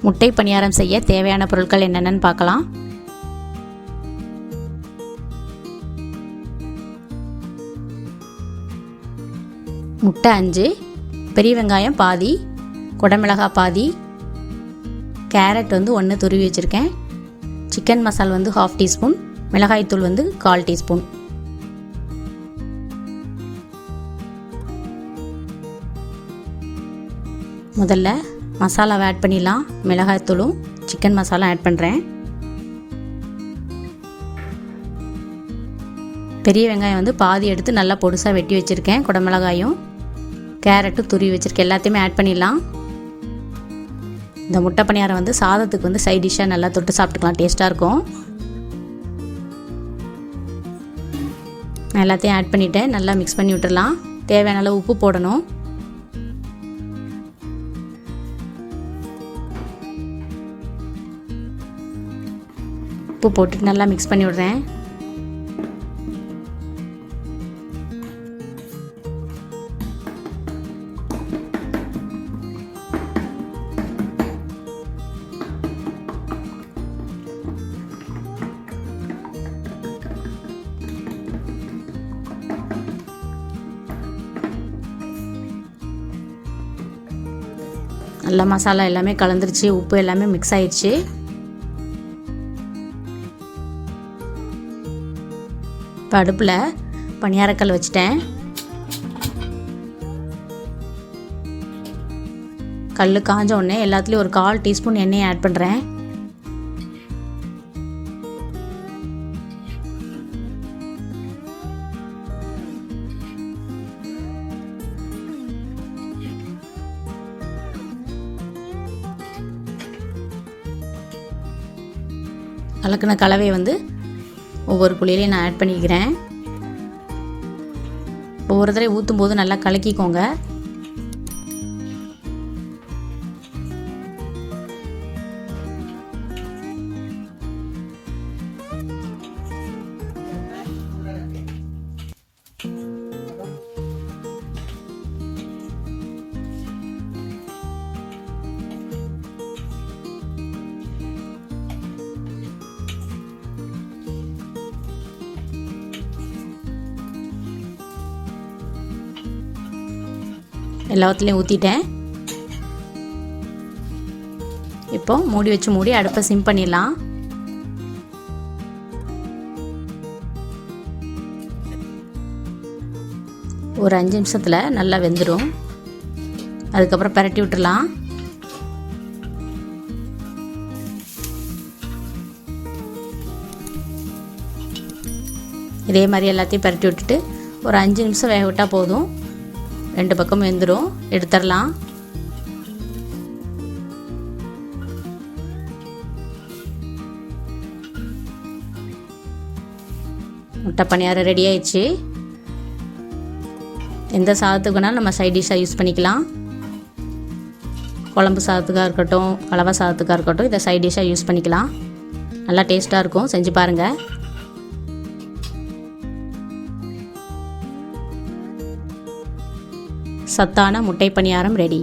முட்டை பணியாரம் செய்ய தேவையான பொருட்கள் என்னென்னு பார்க்கலாம். முட்டை 5, பெரிய வெங்காயம் பாதி, குடமிளகாய் பாதி, கேரட் 1 துருவி வச்சுருக்கேன், சிக்கன் மசாலா 1/2 டீஸ்பூன், மிளகாய்த்தூள் 1/4 டீஸ்பூன். முதல்ல மசாலாவை ஆட் பண்ணிடலாம். மிளகாய்த்தூளும் சிக்கன் மசாலா ஆட் பண்ணுறேன். பெரிய வெங்காயம் பாதி எடுத்து நல்லா பொடுசாக வெட்டி வச்சுருக்கேன். குடமிளகாயும் கேரட்டும் துருவி வச்சுருக்கேன். எல்லாத்தையுமே ஆட் பண்ணிடலாம். இந்த முட்டை பணியாரம் சாதத்துக்கு சைட் டிஷ்ஷாக நல்லா தொட்டு சாப்பிட்டுக்கலாம். டேஸ்ட்டாக இருக்கும். நான் எல்லாத்தையும் ஆட் பண்ணிவிட்டேன். நல்லா மிக்ஸ் பண்ணி விட்டுடலாம். தேவையான அளவு உப்பு போடணும். உப்பு போட்டுட்டு நல்லா மிக்ஸ் பண்ணி விடுறேன். நல்லா மசாலா எல்லாமே கலந்துருச்சு. உப்பு எல்லாமே மிக்ஸ் ஆயிடுச்சு. இப்போ அடுப்பில் பணியாரக்கல் வச்சுட்டேன். கல் காஞ்ச உடனே எல்லாத்துலேயும் ஒரு 1/4 டீஸ்பூன் எண்ணெயை ஆட் பண்ணுறேன். கலக்கின கலவையை ஒவ்வொரு குழியிலையும் நான் ஆட் பண்ணிக்கிறேன். ஒவ்வொரு தடவை ஊற்றும் போது நல்லா கலக்கிக்கோங்க. எல்லாத்துலேயும் ஊற்றிட்டேன். இப்போ மூடி அடுப்பை சிம் பண்ணிடலாம். ஒரு 5 நிமிஷத்தில் நல்லா வெந்துடும். அதுக்கப்புறம் பரட்டி விட்டுடலாம். இதே மாதிரி எல்லாத்தையும் பரட்டி விட்டுட்டு ஒரு 5 நிமிஷம் வேக விட்டால் போதும். 2 பக்கமும் வெந்துடும். எடுத்துடலாம். முட்டை பணியாரம் ரெடி ஆயிடுச்சு. எந்த சாதத்துக்கு வேணாலும் நம்ம சைட் டிஷ்ஷாக யூஸ் பண்ணிக்கலாம். குழம்பு சாதத்துக்காக இருக்கட்டும், கலவை சாதத்துக்காக இருக்கட்டும், இதை சைட் டிஷ்ஷாக யூஸ் பண்ணிக்கலாம். நல்லா டேஸ்ட்டாக இருக்கும். செஞ்சு பாருங்கள். சத்தான முட்டை பணியாரம் ரெடி.